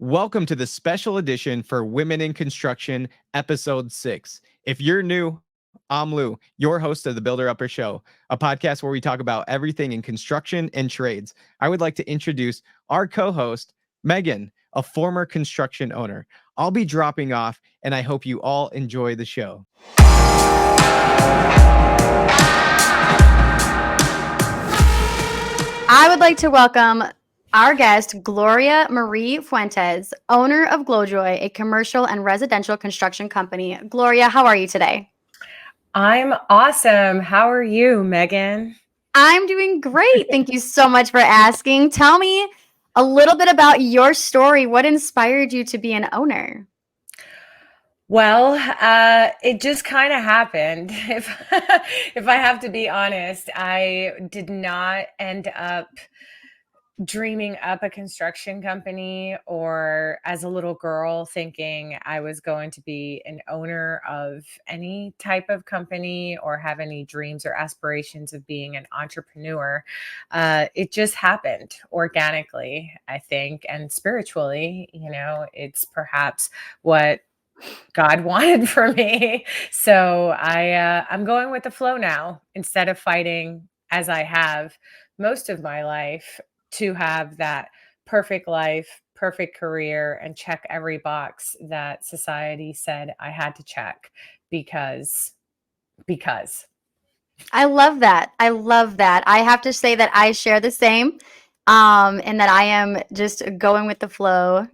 Welcome to the special edition for Women in Construction, Episode 6. If you're new, I'm Lou, your host of the Builder Upper Show, a podcast where we talk about everything in construction and trades. I would like to introduce our co-host, Megan, a former construction owner. I'll be dropping off, and I hope you all enjoy the show. I would like to welcome our guest, Gloria Marie Fuentes, owner of GloJoy, a commercial and residential construction company. Gloria, how are you today? I'm awesome. How are you, Megan? I'm doing great. Thank you so much for asking. Tell me a little bit about your story. What inspired you to be an owner? Well, it just kind of happened. If I have to be honest, I did not end up dreaming up a construction company or as a little girl thinking I was going to be an owner of any type of company or have any dreams or aspirations of being an entrepreneur. It just happened organically, I think, and spiritually. It's perhaps what God wanted for me. So I'm going with the flow now instead of fighting as I have most of my life to have that perfect life, perfect career, and check every box that society said I had to check because. I love that. I love that. I have to say that I share the same, and that I am just going with the flow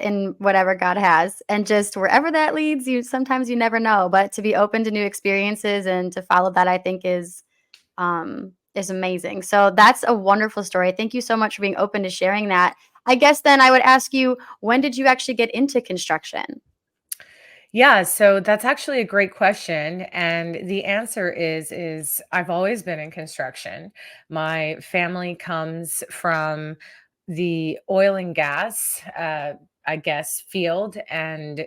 in whatever God has, and just wherever that leads you. Sometimes you never know, but to be open to new experiences and to follow that, I think is amazing. So that's a wonderful story. Thank you so much for being open to sharing that. I guess then I would ask you, when did you actually get into construction? Yeah, so that's actually a great question. And the answer is I've always been in construction. My family comes from the oil and gas, I guess, field. And,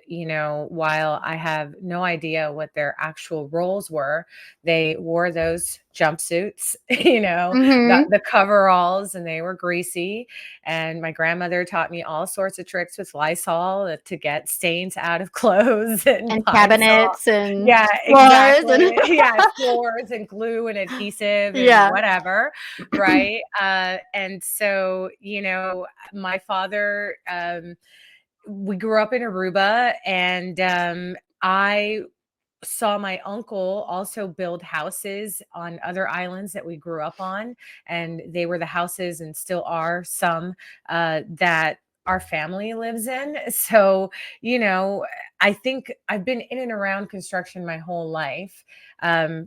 while I have no idea what their actual roles were, they wore those jumpsuits, Mm-hmm. the coveralls, and they were greasy. And my grandmother taught me all sorts of tricks with Lysol to get stains out of clothes and And Pine Sol. cabinets and Yeah, floors exactly. and Yeah, floors and glue and adhesive and yeah. whatever, right? And so, my father, we grew up in Aruba, and I saw my uncle also build houses on other islands that we grew up on, and they were the houses and still are some that our family lives in. So, I think I've been in and around construction my whole life,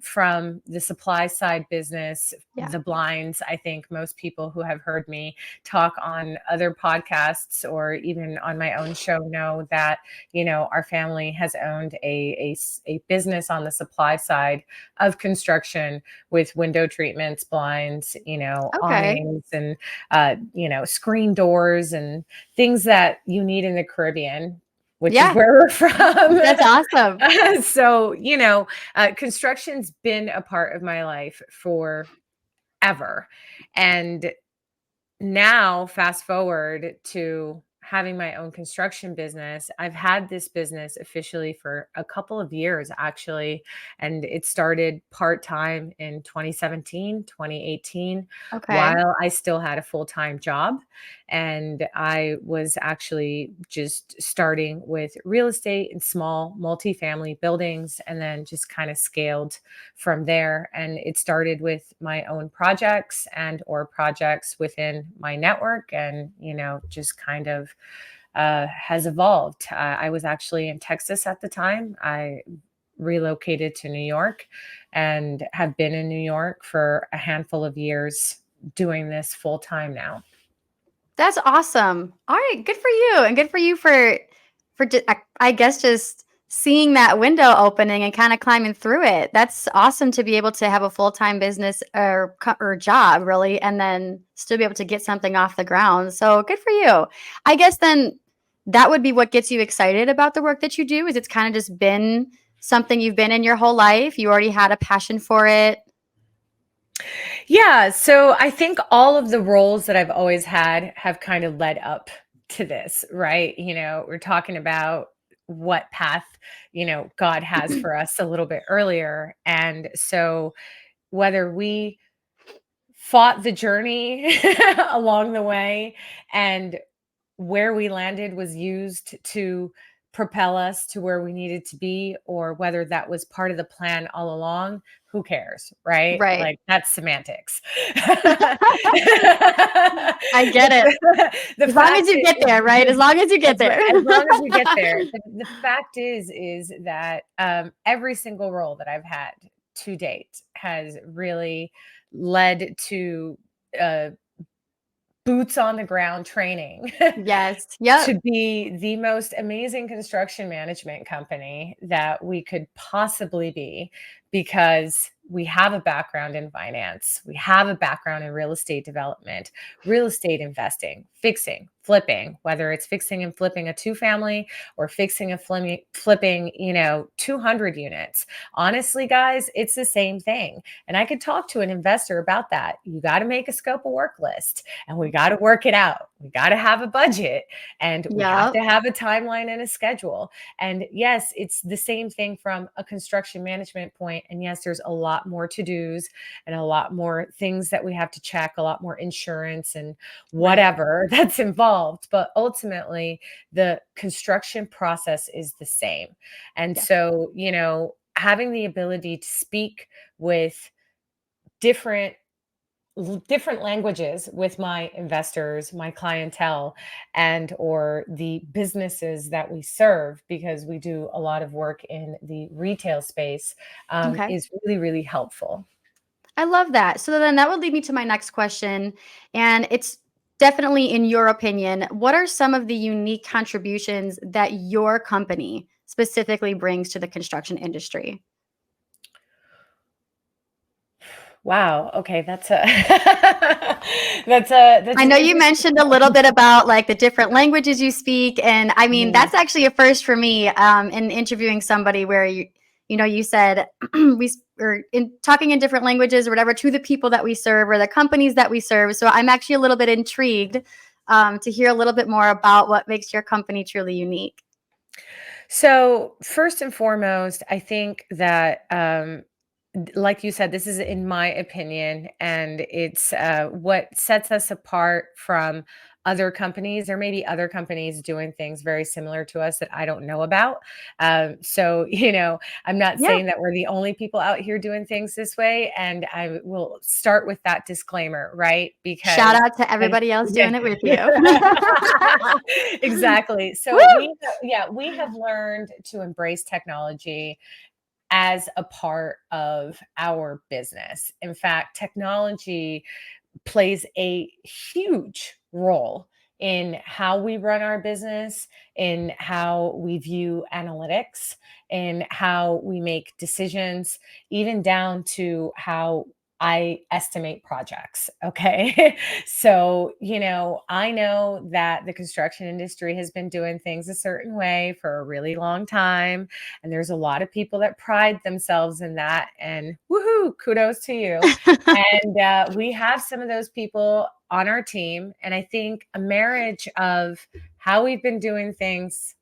from the supply side business, Yeah. the blinds. I think most people who have heard me talk on other podcasts or even on my own show know that our family has owned a business on the supply side of construction with window treatments, blinds, Okay. awnings, and screen doors and things that you need in the Caribbean, which is Yeah. where we're from. That's awesome. So, construction's been a part of my life forever. And now, fast forward to having my own construction business. I've had this business officially for a couple of years, actually, and it started part-time in 2017, 2018, Okay. while I still had a full-time job. And I was actually just starting with real estate and small multifamily buildings, and then just kind of scaled from there. And it started with my own projects and or projects within my network, and just kind of has evolved. I was actually in Texas at the time. I relocated to New York and have been in New York for a handful of years doing this full time now. That's awesome. All right, good for you, and good for you I guess just seeing that window opening and kind of climbing through it. That's awesome to be able to have a full-time business or job really, and then still be able to get something off the ground. So good for you. I guess then that would be what gets you excited about the work that you do. Is it's kind of just been something you've been in your whole life. You already had a passion for it. Yeah, so I think all of the roles that I've always had have kind of led up to this, right? We're talking about what path, God has for us a little bit earlier. And so whether we fought the journey along the way and where we landed was used to propel us to where we needed to be, or whether that was part of the plan all along, who cares, right? Right. Like, that's semantics. I get it. The As long fact as you get is, there, right? As long as you get there. as long as we get there, the fact is that every single role that I've had to date has really led to uh, boots on the ground training Yes. Yep. to be the most amazing construction management company that we could possibly be, because we have a background in finance, we have a background in real estate development, real estate investing, fixing, flipping, whether it's fixing and flipping a 2-family or fixing and flipping, 200 units. Honestly, guys, it's the same thing. And I could talk to an investor about that. You got to make a scope of work list, and we got to work it out. We got to have a budget, and we have Yep. to have a timeline and a schedule. And yes, it's the same thing from a construction management point. And yes, there's a lot more to-dos and a lot more things that we have to check, a lot more insurance and whatever that's involved. But ultimately, the construction process is the same. And Yes. so, having the ability to speak with different languages with my investors, my clientele, and or the businesses that we serve, because we do a lot of work in the retail space, Okay. is really, really helpful. I love that. So then that would lead me to my next question. And it's definitely, in your opinion, what are some of the unique contributions that your company specifically brings to the construction industry? Wow. Okay, that's a that's I an know you interesting mentioned a little bit about like the different languages you speak, and I mean Mhm. that's actually a first for me in interviewing somebody where you said or in talking in different languages or whatever to the people that we serve or the companies that we serve. So I'm actually a little bit intrigued to hear a little bit more about what makes your company truly unique. So, first and foremost, I think that, like you said, this is in my opinion, and it's what sets us apart from other companies. There may be other companies doing things very similar to us that I don't know about. So, I'm not Yeah. saying that we're the only people out here doing things this way. And I will start with that disclaimer, right? Shout Because out to everybody else yeah. doing it with you. Exactly. Woo! So we have learned to embrace technology as a part of our business. In fact, technology plays a huge role in how we run our business, in how we view analytics, in how we make decisions, even down to how I estimate projects. Okay. So, I know that the construction industry has been doing things a certain way for a really long time. And there's a lot of people that pride themselves in that. And woohoo, kudos to you. And we have some of those people on our team. And I think a marriage of how we've been doing things,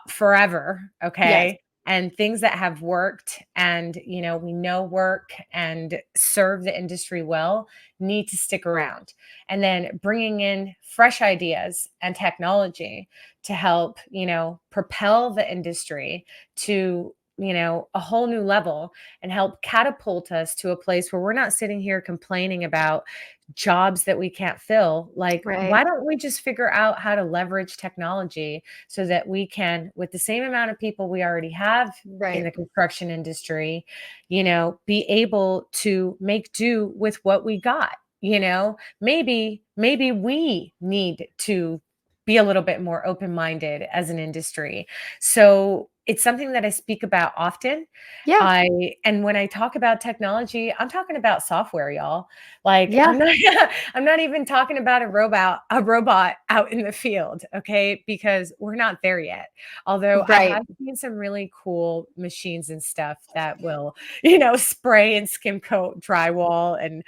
forever, Yes. okay? And things that have worked and, we know work and serve the industry well need to stick around. And then bringing in fresh ideas and technology to help, propel the industry to, a whole new level and help catapult us to a place where we're not sitting here complaining about jobs that we can't fill. Like, Right. why don't we just figure out how to leverage technology so that we can, with the same amount of people we already have in the Right. construction industry, be able to make do with what we got. Maybe we need to be a little bit more open-minded as an industry. So it's something that I speak about often. Yeah. And when I talk about technology, I'm talking about software, y'all. Like Yeah. I'm not I'm not even talking about a robot out in the field, okay? Because we're not there yet. Although I Right. have seen some really cool machines and stuff that will, spray and skim coat drywall, and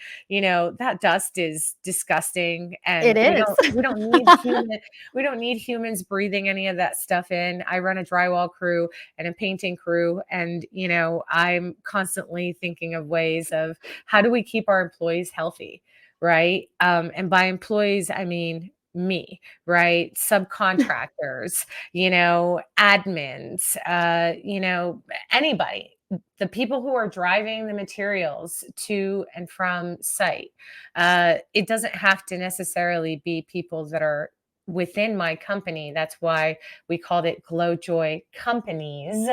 that dust is disgusting, It and we is. don't we don't need we don't need humans breathing any of that stuff in. I run a drywall crew and a painting crew, and I'm constantly thinking of ways of how do we keep our employees healthy, right? And by employees I mean me, right? Subcontractors, admins, anybody, the people who are driving the materials to and from site. It doesn't have to necessarily be people that are within my company. That's why we called it GloJoy Companies,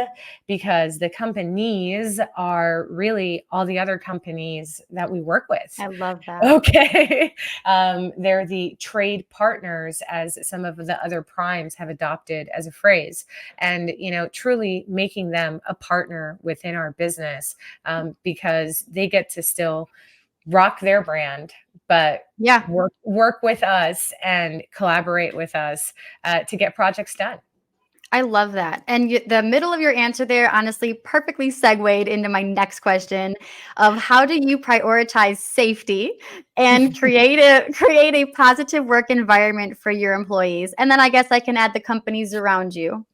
because the companies are really all the other companies that we work with. I love that. Okay. They're the trade partners, as some of the other primes have adopted as a phrase. And, truly making them a partner within our business, because they get to still rock their brand, but Yeah. work with us and collaborate with us to get projects done. I love that. And the middle of your answer there honestly perfectly segued into my next question of how do you prioritize safety and create a positive work environment for your employees? And then I guess I can add the companies around you.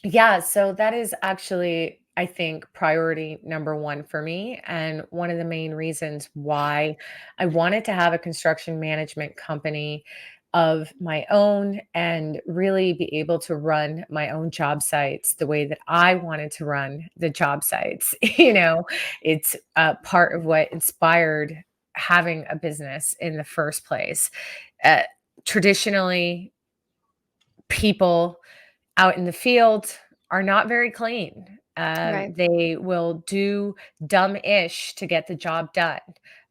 Yeah, so that is actually, I think, priority number one for me. And one of the main reasons why I wanted to have a construction management company of my own and really be able to run my own job sites the way that I wanted to run the job sites. It's part of what inspired having a business in the first place. Uh, Traditionally, people out in the field are not very clean. Right. They will do dumb-ish to get the job done.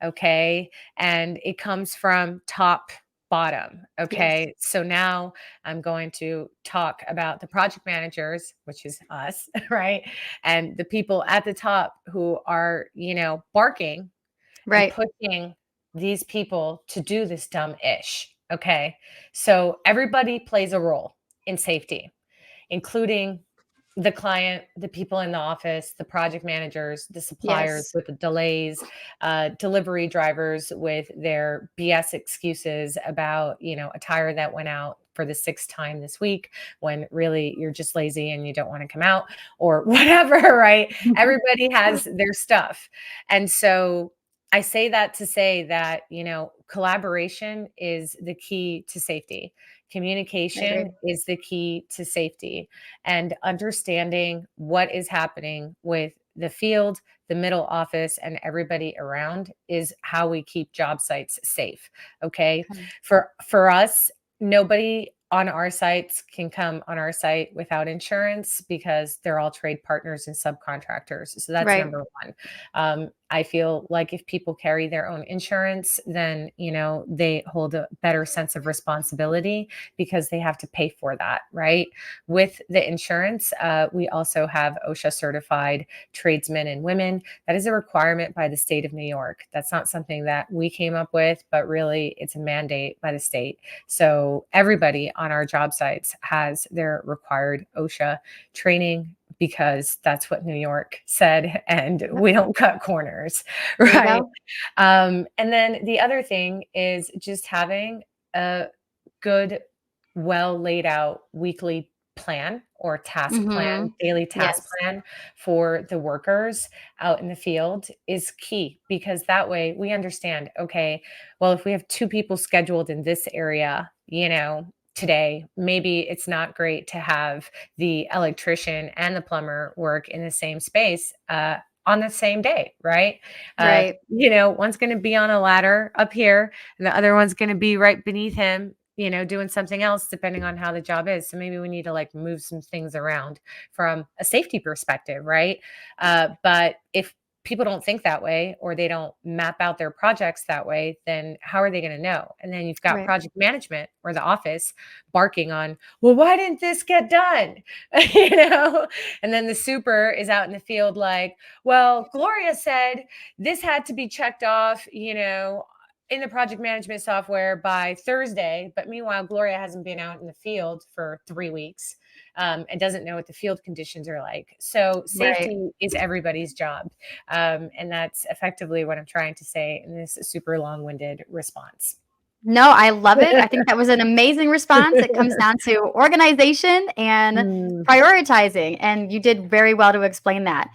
Okay. And it comes from top bottom. Yes. Okay. So now I'm going to talk about the project managers, which is us, right? And the people at the top who are, barking and Right. pushing these people to do this dumb-ish. Okay. So everybody plays a role in safety, including the client, the people in the office, the project managers, the suppliers Yes. with the delays, delivery drivers with their BS excuses about, a tire that went out for the sixth time this week when really you're just lazy and you don't want to come out or whatever, right? Everybody has their stuff. And so I say that to say that, collaboration is the key to safety. I agree. Communication is the key to safety, and understanding what is happening with the field, the middle office, and everybody around is how we keep job sites safe. Okay. Okay. For us, nobody on our sites can come on our site without insurance because they're all trade partners and subcontractors. So that's Right. number one. I feel like if people carry their own insurance, then, they hold a better sense of responsibility because they have to pay for that, right? With the insurance, we also have OSHA certified tradesmen and women. That is a requirement by the state of New York. That's not something that we came up with, but really it's a mandate by the state. So everybody on our job sites has their required OSHA training because that's what New York said, and Yep. we don't cut corners, There you right? go. And then the other thing is just having a good, well laid out weekly plan or task plan, Mm-hmm. daily task Yes. plan for the workers out in the field is key, because that way we understand, okay, well, if we have two people scheduled in this area, today, maybe it's not great to have the electrician and the plumber work in the same space on the same day, right? Right. One's going to be on a ladder up here and the other one's going to be right beneath him, doing something else depending on how the job is. So maybe we need to move some things around from a safety perspective, right? But if people don't think that way, or they don't map out their projects that way, then how are they going to know? And then you've got Right. project management or the office barking on, well, why didn't this get done? And then the super is out in the field like, well, Gloria said this had to be checked off, in the project management software by Thursday. But meanwhile, Gloria hasn't been out in the field for 3 weeks. And doesn't know what the field conditions are like. So safety is everybody's job. And that's effectively what I'm trying to say in this super long-winded response. No, I love it. I think that was an amazing response. It comes down to organization and prioritizing, and you did very well to explain that.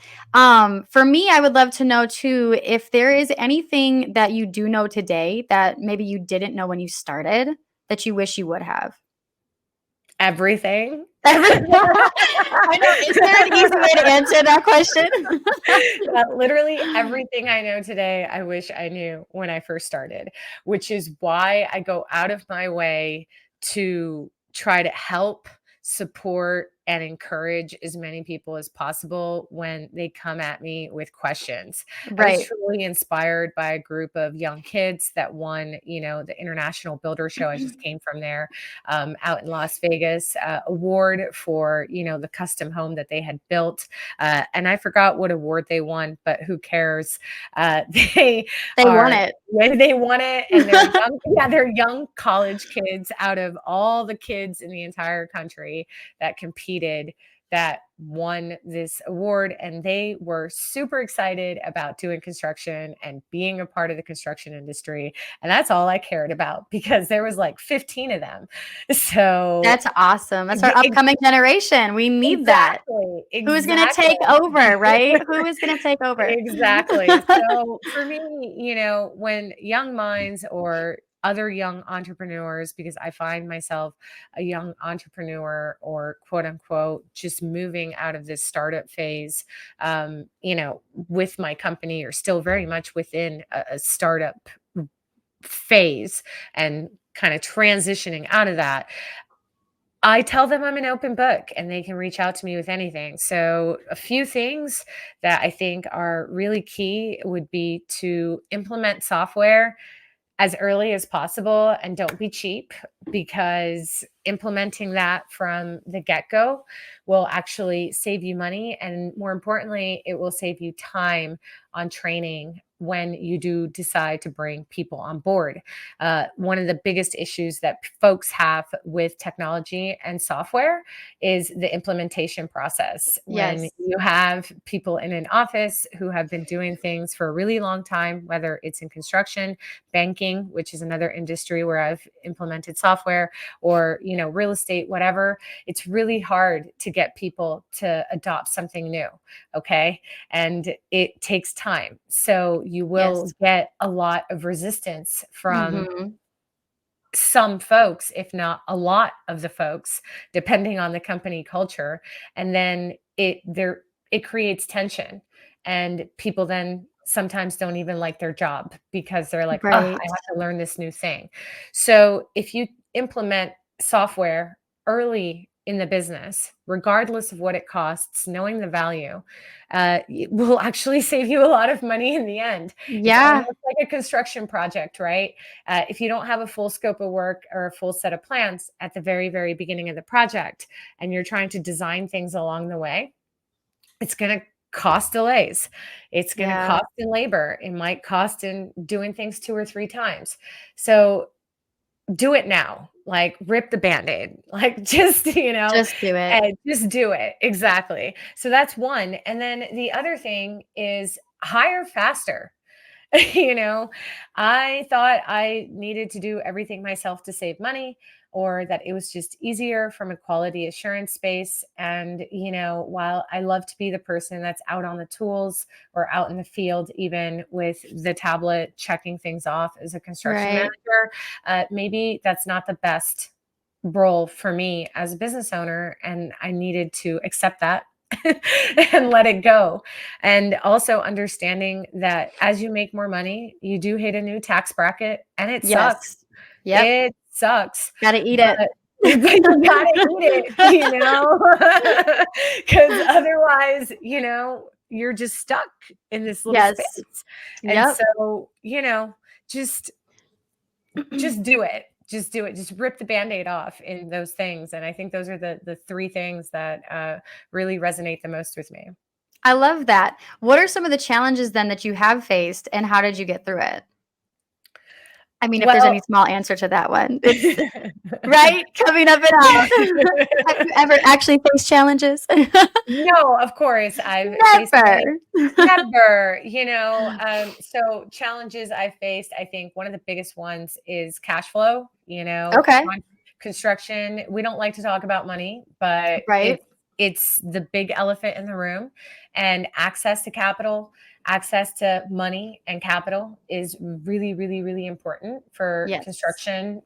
For me, I would love to know too, if there is anything that you do know today that maybe you didn't know when you started that you wish you would have. Everything. I know. Is there an easy way to answer that question? Literally everything I know today, I wish I knew when I first started, which is why I go out of my way to try to help, support, and encourage as many people as possible when they come at me with questions. I was truly inspired by a group of young kids that won, the International Builder Show. I just came from there, out in Las Vegas, award for, the custom home that they had built. And I forgot what award they won, but who cares? They won it. They won it. And they're young, they're young college kids out of all the kids in the entire country that competed, that won this award, and they were super excited about doing construction and being a part of the construction industry. And that's all I cared about, because there was like 15 of them. So that's awesome. That's our upcoming generation. We need that. Who's going to take over, right? Who is going to take over? Exactly. So for me, when young minds or other young entrepreneurs, because I find myself a young entrepreneur, or quote unquote, just moving out of this startup phase, with my company, or still very much within a startup phase and kind of transitioning out of that. I tell them I'm an open book and they can reach out to me with anything. So a few things that I think are really key would be to implement software as early as possible, and don't be cheap, because implementing that from the get-go will actually save you money. And more importantly, it will save you time on training when you do decide to bring people on board. One of the biggest issues that folks have with technology and software is the implementation process. When you have people in an office who have been doing things for a really long time, whether it's in construction, banking, which is another industry where I've implemented software, or, real estate, whatever, it's really hard to get people to adopt something new. Okay. And it takes time. So you will get a lot of resistance from some folks, if not a lot of the folks, depending on the company culture. And then it creates tension, and people then sometimes don't even like their job, because they're like, oh, I have to learn this new thing. So if you implement software early in the business, regardless of what it costs, knowing the value, it will actually save you a lot of money in the end. Yeah. It's almost like a construction project, right? If you don't have a full scope of work or a full set of plans at the very, very beginning of the project, and you're trying to design things along the way, it's going to cost delays. It's going to cost in labor. It might cost in doing things 2 or 3 times. So do it now. Like, rip the Band-Aid, like, just do it. Just do it. Exactly. So that's one. And then the other thing is hire faster. I thought I needed to do everything myself to save money, or that it was just easier from a quality assurance space. And, while I love to be the person that's out on the tools or out in the field, even with the tablet, checking things off as a construction manager, maybe that's not the best role for me as a business owner. And I needed to accept that and let it go. And also understanding that as you make more money, you do hit a new tax bracket, and it sucks. It sucks. Gotta eat it. But you gotta eat it, because otherwise, you're just stuck in this little Yes. space. And Yep. so, just do it. Just do it. Just rip the Band-Aid off in those things. And I think those are the three things that really resonate the most with me. I love that. What are some of the challenges then that you have faced, and how did you get through it? I mean, if there's any Well, small answer to that one. It's right? Coming up and out. Have you ever actually faced challenges? no, of course, I've faced many. Never. Never, so challenges I faced, I think one of the biggest ones is cash flow, Okay. construction. We don't like to talk about money, but Right. it's the big elephant in the room, and access to capital, access to money and capital is really, really, really important for Yes. construction,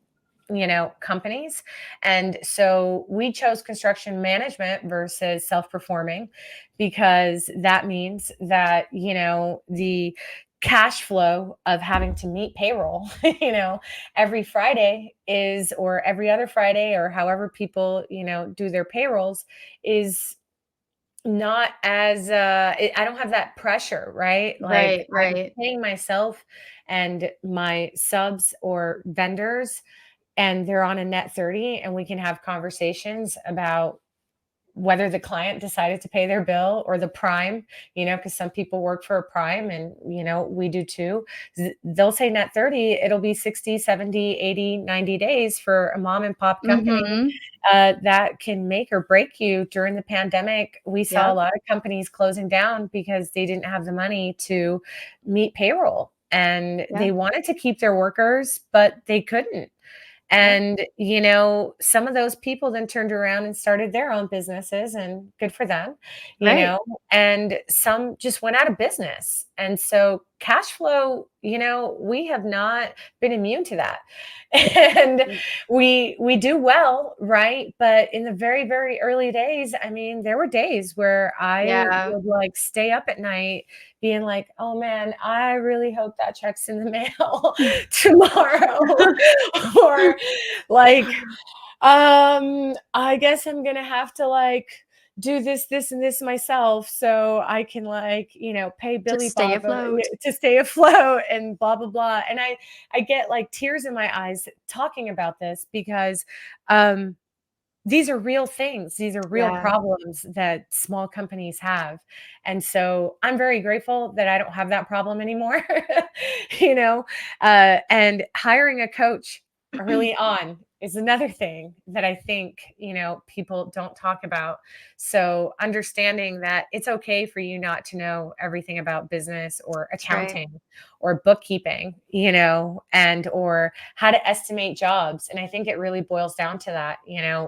companies. And so we chose construction management versus self-performing because that means that, the cash flow of having to meet payroll, every Friday or every other Friday, or however people, do their payrolls, is not as I don't have that pressure, right? Like, Right, I'm right. paying myself and my subs or vendors, and they're on a net 30, and we can have conversations about whether the client decided to pay their bill or the prime, because some people work for a prime, and, we do too. They'll say net 30, it'll be 60, 70, 80, 90 days for a mom and pop company. Mhm. That can make or break you. During the pandemic, we saw a Yep. lot of companies closing down because they didn't have the money to meet payroll, and they Yep. wanted to keep their workers, but they couldn't. Yep. And, some of those people then turned around and started their own businesses, and good for them, Right. and some just went out of business. And so cash flow, we have not been immune to that. And Mm. we do well, right? But in the very, very early days, I mean, there were days where I Yeah. would like stay up at night being like, oh man, I really hope that check's in the mail tomorrow. Or like, I guess I'm gonna have to like do this and this myself so I can like, pay To Billy stay Bob afloat. to stay afloat, and blah blah blah. And I get like tears in my eyes talking about this because these are real things. These are real Yeah. problems that small companies have. And so I'm very grateful that I don't have that problem anymore. And hiring a coach early on is another thing that I think, people don't talk about. So understanding that it's okay for you not to know everything about business or That's right. accounting or bookkeeping, and or how to estimate jobs. And I think it really boils down to that.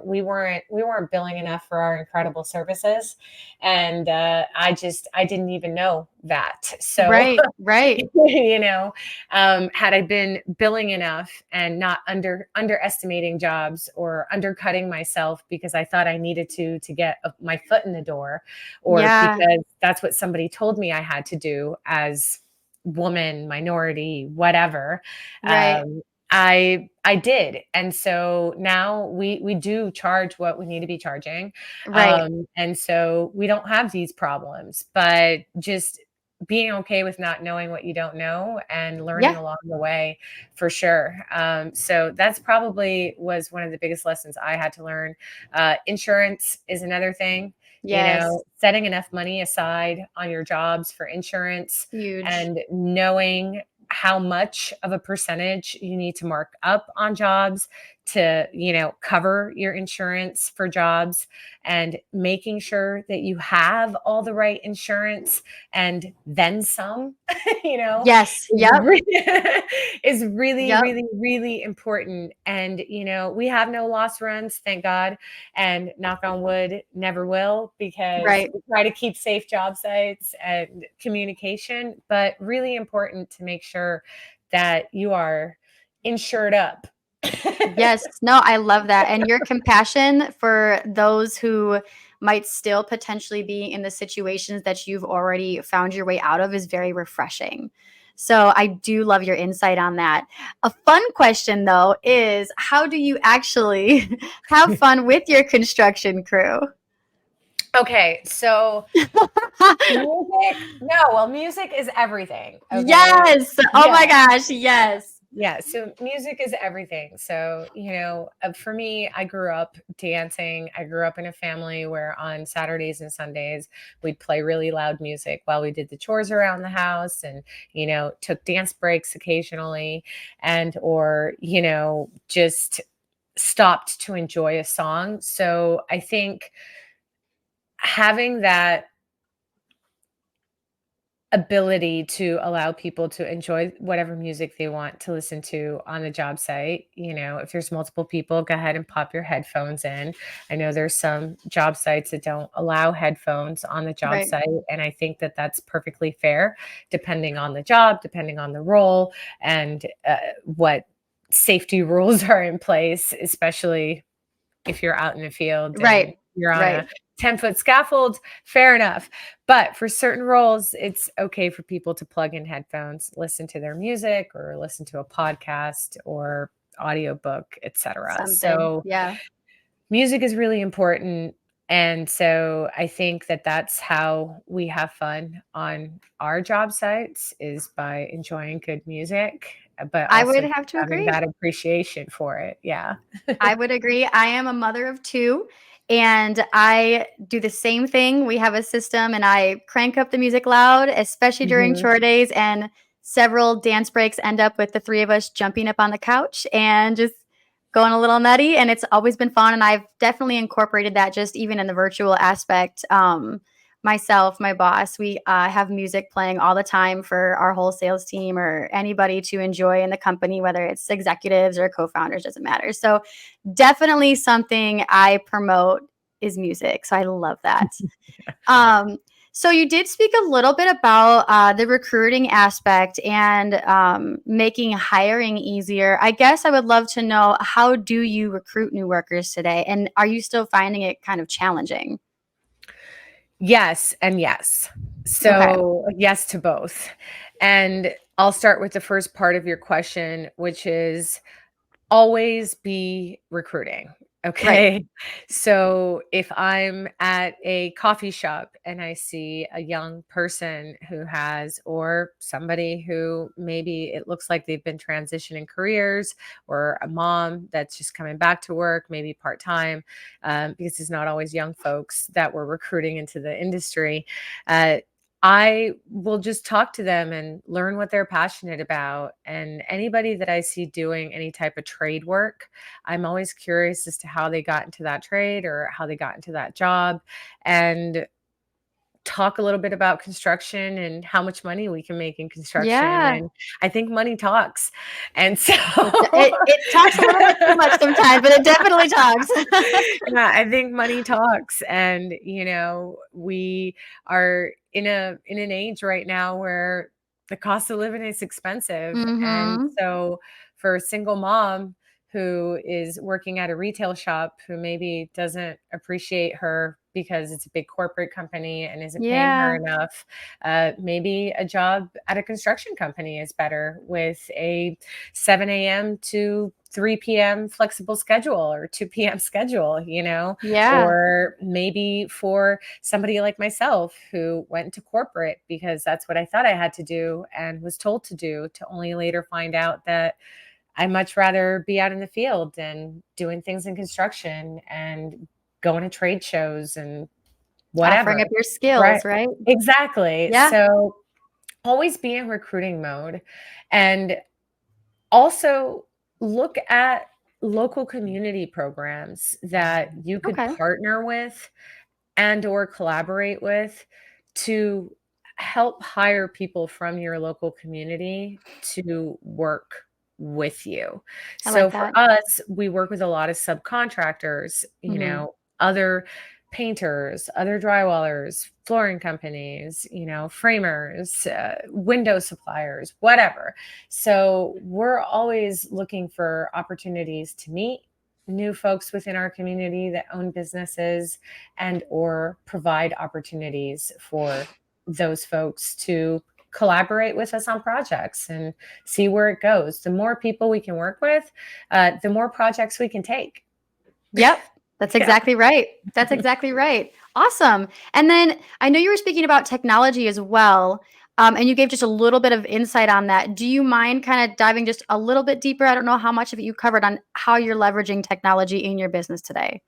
We weren't billing enough for our incredible services, and I didn't even know that. So Right, right. had I been billing enough and not underestimating jobs or undercutting myself because I thought I needed to get my foot in the door, or Yeah. because that's what somebody told me I had to do as woman, minority, whatever. Right. I did. And so now we do charge what we need to be charging. Right. And so we don't have these problems, but just being okay with not knowing what you don't know and learning Yeah. along the way, for sure. So that's probably was one of the biggest lessons I had to learn. Insurance is another thing. Yes. Setting enough money aside on your jobs for insurance, Huge. and knowing how much of a percentage you need to mark up on jobs to, cover your insurance for jobs, and making sure that you have all the right insurance and then some, Yes. is Yep. is really, Yep. really, really important. And, we have no loss runs, thank God. And knock on wood, never will, because Right. we try to keep safe job sites and communication, but really important to make sure that you are insured up. Yes. No, I love that. And your compassion for those who might still potentially be in the situations that you've already found your way out of is very refreshing. So I do love your insight on that. A fun question though is, how do you actually have fun with your construction crew? Okay, so music is everything. Okay. Yes. Oh my Yeah. gosh. Yes. Yeah, so music is everything. So, for me, I grew up dancing. I grew up in a family where on Saturdays and Sundays, we'd play really loud music while we did the chores around the house and, took dance breaks occasionally or, just stopped to enjoy a song. So I think having that ability to allow people to enjoy whatever music they want to listen to on the job site. If there's multiple people, go ahead and pop your headphones in. I know there's some job sites that don't allow headphones on the job Right. site, and I think that that's perfectly fair, depending on the job, depending on the role, and what safety rules are in place, especially if you're out in the field and Right. you're on Right. a 10-foot scaffold, fair enough. But for certain roles, it's okay for people to plug in headphones, listen to their music or listen to a podcast or audiobook, etc. Something. So Yeah. music is really important. And so I think that that's how we have fun on our job sites is by enjoying good music, but I would also have to having agree. that appreciation for it. Yeah. I would agree. I am a mother of two, and I do the same thing. We have a system, and I crank up the music loud, especially during Mhm. chore days. And several dance breaks end up with the three of us jumping up on the couch and just going a little nutty. And it's always been fun. And I've definitely incorporated that just even in the virtual aspect. Myself, my boss, we have music playing all the time for our whole sales team or anybody to enjoy in the company, whether it's executives or co-founders, doesn't matter. So definitely something I promote is music. So I love that. Um, so you did speak a little bit about the recruiting aspect and making hiring easier. I guess I would love to know, how do you recruit new workers today? And are you still finding it kind of challenging? Yes, and yes. Okay. So, yes to both. And I'll start with the first part of your question, which is always be recruiting. Right. Okay. So if I'm at a coffee shop and I see a young person who has, or somebody who maybe it looks like they've been transitioning careers, or a mom that's just coming back to work, maybe part time, because it's not always young folks that we're recruiting into the industry. Uh, I will just talk to them and learn what they're passionate about. And anybody that I see doing any type of trade work, I'm always curious as to how they got into that trade or how they got into that job, and talk a little bit about construction and how much money we can make in construction. Yeah. And I think money talks. And so It talks a little bit too much sometimes, but it definitely talks. yeah, I think money talks. And we are in an age right now where the cost of living is expensive. And Mm-hmm. so for a single mom who is working at a retail shop who maybe doesn't appreciate her because it's a big corporate company and isn't paying her Yeah. enough, maybe a job at a construction company is better with a 7 a.m. to 3 p.m. flexible schedule or 2 p.m. schedule, Yeah. or maybe for somebody like myself who went into corporate because that's what I thought I had to do and was told to do, to only later find out that I much rather be out in the field and doing things in construction and going to trade shows and Offering whatever. up your Right. skills, right? Exactly. Yeah. So always be in recruiting mode, and also look at local community programs that you could Okay. partner with and or collaborate with to help hire people from your local community to work with you. I So like for that. us, we work with a lot of subcontractors, Mhm. other painters, other drywallers, flooring companies, framers, window suppliers, whatever. So we're always looking for opportunities to meet new folks within our community that own businesses and or provide opportunities for those folks to collaborate with us on projects and see where it goes. The more people we can work with, the more projects we can take. Yep. That's Yeah. exactly right. That's exactly right. Awesome. And then I know you were speaking about technology as well, and you gave just a little bit of insight on that. Do you mind kind of diving just a little bit deeper? I don't know how much of it you covered on how you're leveraging technology in your business today.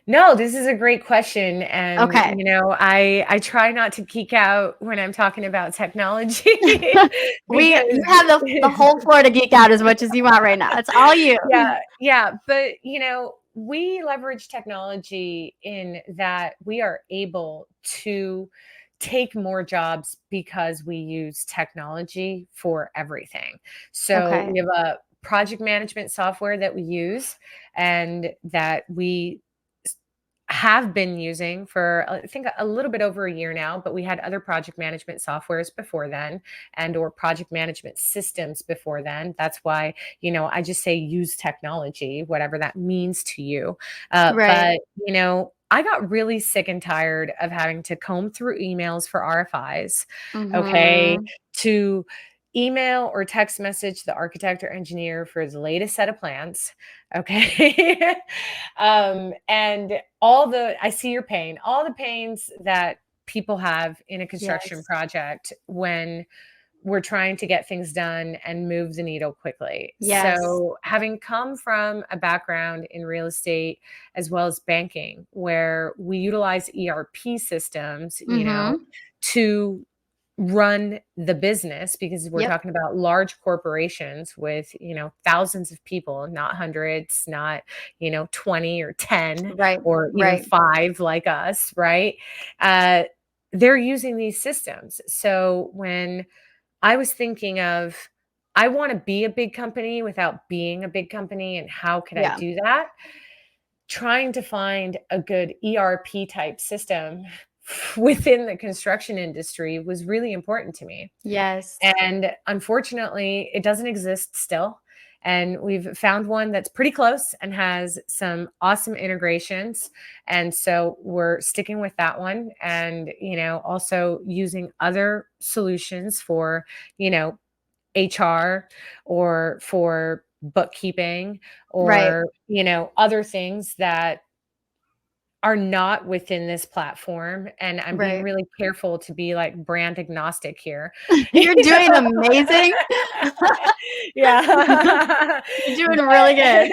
No, this is a great question, and, Okay. I try not to geek out when I'm talking about technology You because have the whole floor to geek out as much as you want right now. It's all you. yeah, yeah, but, we leverage technology in that we are able to take more jobs because we use technology for everything. So, Okay. we have a project management software that we use and that we have been using for I think a little bit over a year now, but we had other project management softwares before then and or project management systems before then. That's why, I just say use technology, whatever that means to you. Right. But, I got really sick and tired of having to comb through emails for RFIs, okay, Mhm. to email or text message the architect or engineer for the latest set of plans, okay? And I see your pain, all the pains that people have in a construction Yes. project when we're trying to get things done and move the needle quickly. Yes. So, having come from a background in real estate as well as banking, where we utilize ERP systems, Mhm. to run the business because we're Yep. talking about large corporations with, thousands of people, not hundreds, not, 20 or 10 Right. or even Right. 5 like us, right? Uh, they're using these systems. So when I was thinking of, I want to be a big company without being a big company, and how could I Yeah. do that? Trying to find a good ERP type system within the construction industry was really important to me. Yes. And unfortunately, it doesn't exist still. And we've found one that's pretty close and has some awesome integrations. And so we're sticking with that one and, also using other solutions for, you know, HR or for bookkeeping Right. or, other things that are not within this platform, and I'm being Right. really careful to be, like, brand agnostic here. You You're doing know? amazing. Yeah. You're doing really good.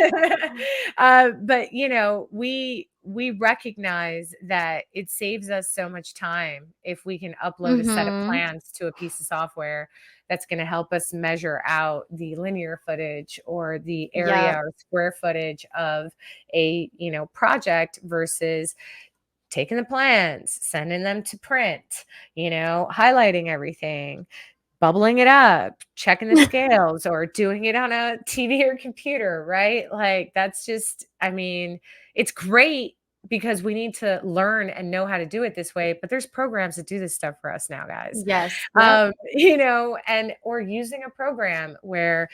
But but, we recognize that it saves us so much time if we can upload a set of Mhm. plans to a piece of software that's gonna help us measure out the linear footage or the area Yep. or square footage of a project versus taking the plans, sending them to print, highlighting everything, bubbling it up, checking the scales, or doing it on a TV or computer, right? Like that's just, I mean, it's great because we need to learn and know how to do it this way, but there's programs that do this stuff for us now, guys. Yes. Yep. And or using a program where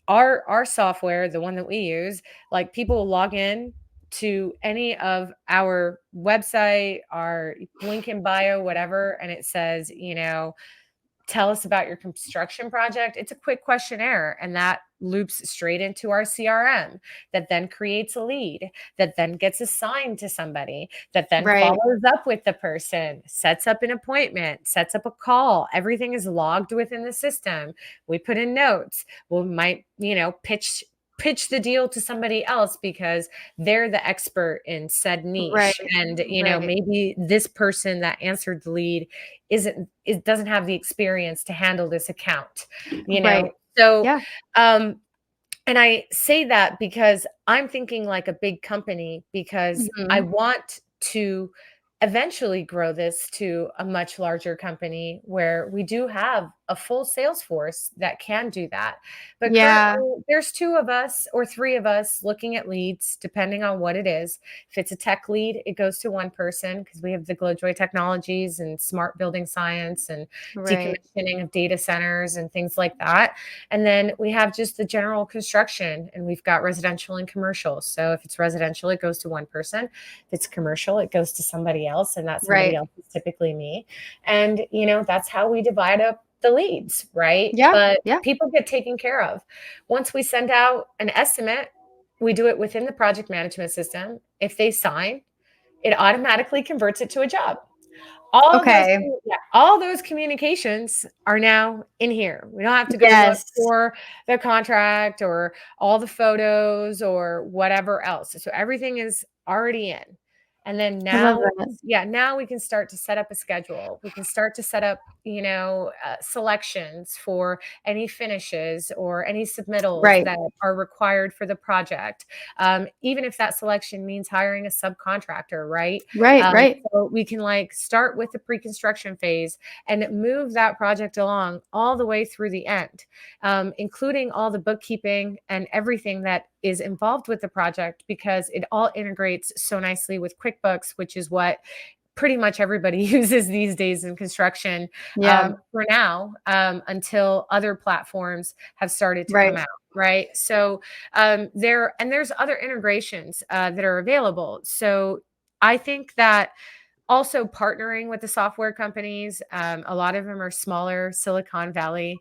our software, the one that we use, like people will log in to any of our website, our link in bio, whatever, and it says, tell us about your construction project. It's a quick questionnaire, and that loops straight into our CRM that then creates a lead that then gets assigned to somebody that then Right. follows up with the person, sets up an appointment, sets up a call. Everything is logged within the system. We put in notes. We might, pitch the deal to somebody else because they're the expert in said Right. niche, and Right. maybe this person that answered the lead it doesn't have the experience to handle this account, Right. so Yeah. um and I say that because I'm thinking like a big company because I Mhm. want to eventually grow this to a much larger company where we do have a full sales force that can do that. But Yeah. currently, there's 2 of us or 3 of us looking at leads, depending on what it is. If it's a tech lead, it goes to one person because we have the GloJoy technologies and smart building science and Right. decommissioning of data centers and things like that. And then we have just the general construction, and we've got residential and commercial. So if it's residential, it goes to one person. If it's commercial, it goes to somebody else, and that somebody Right. else is typically me. And, that's how we divide up the leads, right? Yeah. But Yeah. people get taken care of. Once we send out an estimate, we do it within the project management system. If they sign, it automatically converts it to a job. All of those, Okay. all those communications are now in here. We don't have to go look Yes. for the contract or all the photos or whatever else. So everything is already in. And then I love now, that. now we can start to set up a schedule. We can start to set up, selections for any finishes or any submittals Right. that are required for the project. Even if that selection means hiring a subcontractor, right? Right. Right. So we can like start with the pre-construction phase and move that project along all the way through the end, including all the bookkeeping and everything that is involved with the project, because it all integrates so nicely with QuickBooks, which is what pretty much everybody uses these days in construction, Yeah. for now, until other platforms have started to Right. come out. Right. So there's other integrations that are available. So I think that also partnering with the software companies, a lot of them are smaller Silicon Valley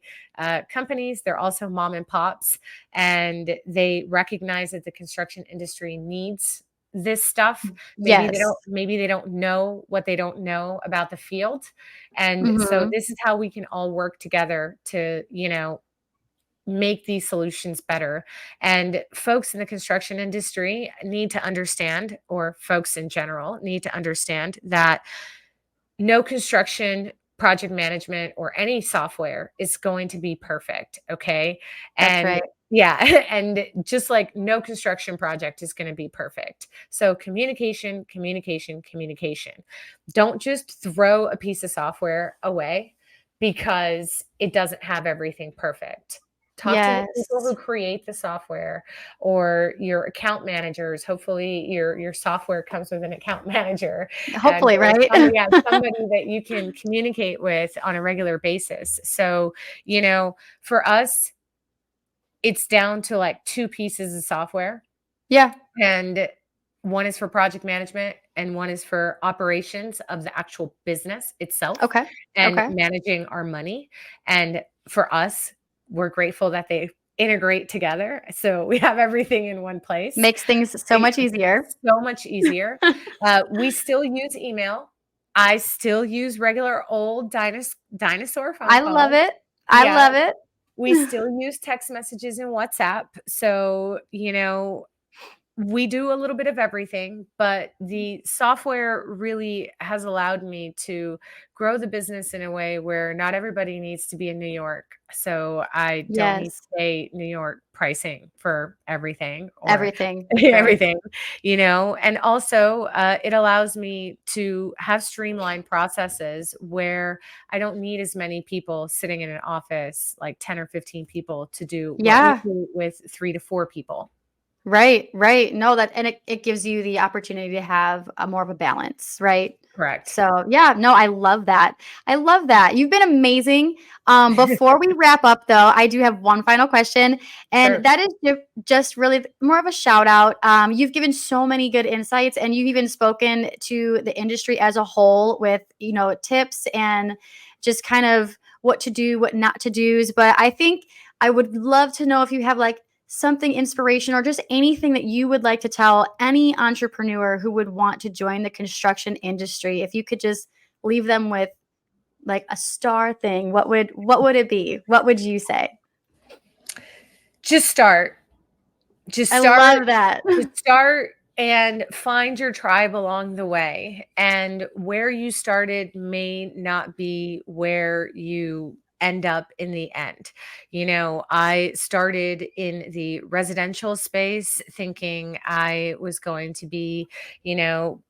companies. They're also mom and pops, and they recognize that the construction industry needs this stuff. Yes. Maybe they don't know what they don't know about the field. And so Mhm. this is how we can all work together to, make these solutions better. And folks in the construction industry need to understand, or folks in general need to understand, that no construction project management or any software is going to be perfect. Okay. That's And right. yeah, and just like no construction project is going to be perfect. So communication, communication, communication. Don't just throw a piece of software away because it doesn't have everything perfect. Talk to the people Yes. who create the software or your account managers. Hopefully your software comes with an account manager, Hopefully, or right? somebody that you can communicate with on a regular basis. So, for us, it's down to like two pieces of software, Yeah. and one is for project management and one is for operations of the actual business itself Okay. and Okay. managing our money. And for us, we're grateful that they integrate together. So we have everything in one place. Makes things so much easier. So much easier. We still use email. I still use regular old dinosaur phone I love calls. it. I Yeah. love it. We still use text messages and WhatsApp. So, we do a little bit of everything, but the software really has allowed me to grow the business in a way where not everybody needs to be in New York. So I don't need to Yes. pay New York pricing for everything or Everything. That's right. everything, and also it allows me to have streamlined processes where I don't need as many people sitting in an office, like 10 or 15 people, to do what we Yeah. do with 3 to 4 people. Right, right. No, that and it gives you the opportunity to have a more of a balance, right? Correct. So, yeah, no, I love that. I love that. You've been amazing. Before we wrap up, though, I do have one final question, and Sure. that is just really more of a shout out. You've given so many good insights, and you've even spoken to the industry as a whole with, tips and just kind of what to do, what not to do's. But I think I would love to know if you have like something inspirational or just anything that you would like to tell any entrepreneur who would want to join the construction industry. If you could just leave them with like a star thing, what would it be? What would you say? Just start. Just I start. love that. Just start and find your tribe along the way. And where you started may not be where you end up in the end. I started in the residential space thinking I was going to be, you know,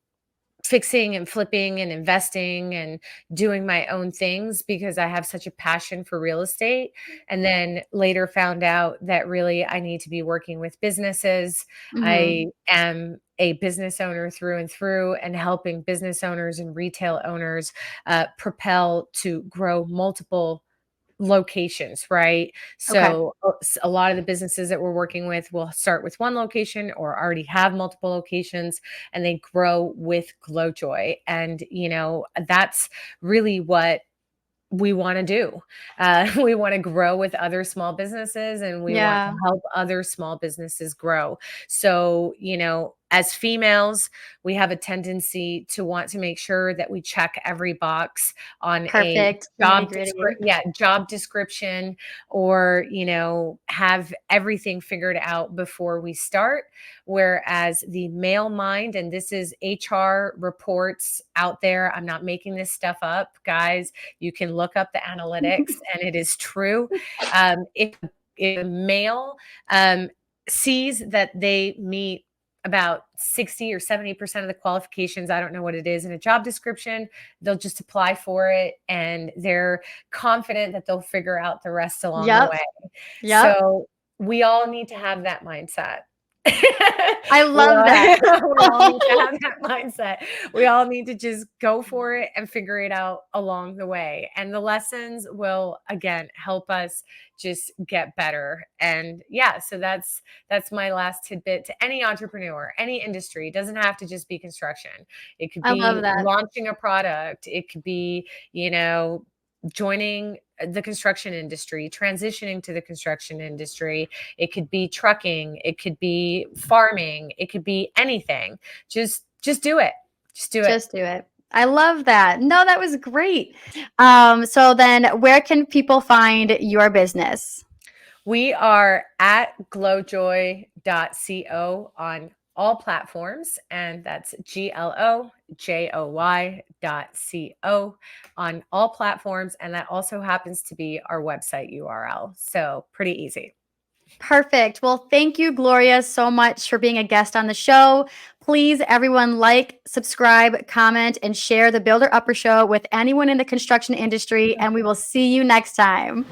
fixing and flipping and investing and doing my own things because I have such a passion for real estate. And then later found out that really I need to be working with businesses. Mhm. I am a business owner through and through, and helping business owners and retail owners propel to grow multiple locations, right? Okay. So a lot of the businesses that we're working with will start with one location or already have multiple locations, and they grow with GloJoy. And, that's really what we want to do. We want to grow with other small businesses, and we want to Yeah. help other small businesses grow. So, as females, we have a tendency to want to make sure that we check every box on Perfect. a Nitty-gritty. job description, or, have everything figured out before we start. Whereas the male mind, and this is HR reports out there, I'm not making this stuff up, guys. You can look up the analytics and it is true. If a male sees that they meet about 60 or 70% of the qualifications, I don't know what it is, in a job description, they'll just apply for it, and they're confident that they'll figure out the rest along the Yep. way. Yep. So we all need to have that mindset. I love that. We all need to have that mindset. We all need to just go for it and figure it out along the way. And the lessons will, again, help us just get better. And yeah, so that's my last tidbit to any entrepreneur, any industry. It doesn't have to just be construction. It could I be love that. launching a product. It could be, joining the construction industry, transitioning to the construction industry. It could be trucking. It could be farming. It could be anything. Just do it. Just do it. Just do it. I love that. No, that was great. So then where can people find your business? We are at GloJoy.co on all platforms, and that's GLOJOY.co on all platforms. And that also happens to be our website URL. So pretty easy. Perfect. Well, thank you, Gloria, so much for being a guest on the show. Please, everyone, like, subscribe, comment, and share the Builder Upper Show with anyone in the construction industry, and we will see you next time.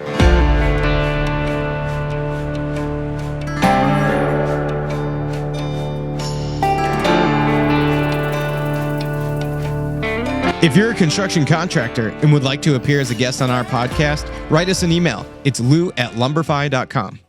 If you're a construction contractor and would like to appear as a guest on our podcast, write us an email. It's lou@lumberfy.com.